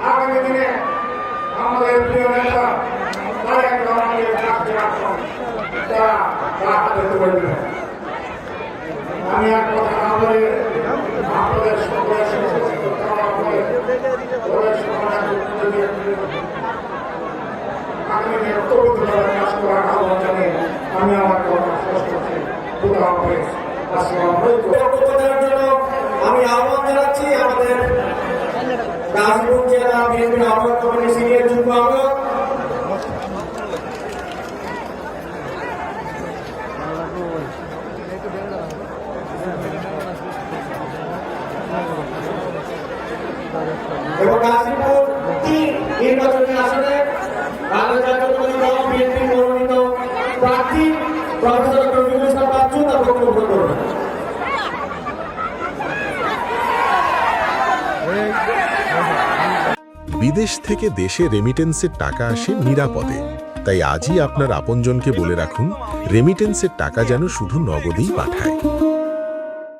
আগামী দিনে আমাদের প্রিয় নেতা তারেক রহমানের কাছে রাখুন, তারা হাতে তুলে দেবেন। আমি এক কথা না বলে আপনাদের সকলের সমস্ত কামনা করে আগামী দিনে পবিত্রভাবে কাজ করার আহ্বান জানিয়ে আমি আমার কথা শেষ করছি। খুদা হাফেজ। আসসালামু আলাইকুম। আমি আহ্বান জানাচ্ছি আমাদের গাজীপুর জেলা বিএনপির আহ্বায়ক কমিটির সিনিয়র যুগ্ম আহ্বায়ক এবং গাজীপুর ৩ নির্বাচনী আসনে বাংলাদেশ জাতীয়তাবাদী দল বিএনপির মনোনীত প্রার্থী প্রফেসর রফিকুল ইসলাম বাচ্চু তার বক্তব্য করবেন। বিদেশ থেকে দেশে রেমিটেন্সের টাকা আসে নিরাপদে, তাই আজই আপনার আপনজনকে বলে রাখুন রেমিটেন্সের টাকা যেন শুধু নগদেই পাঠায়।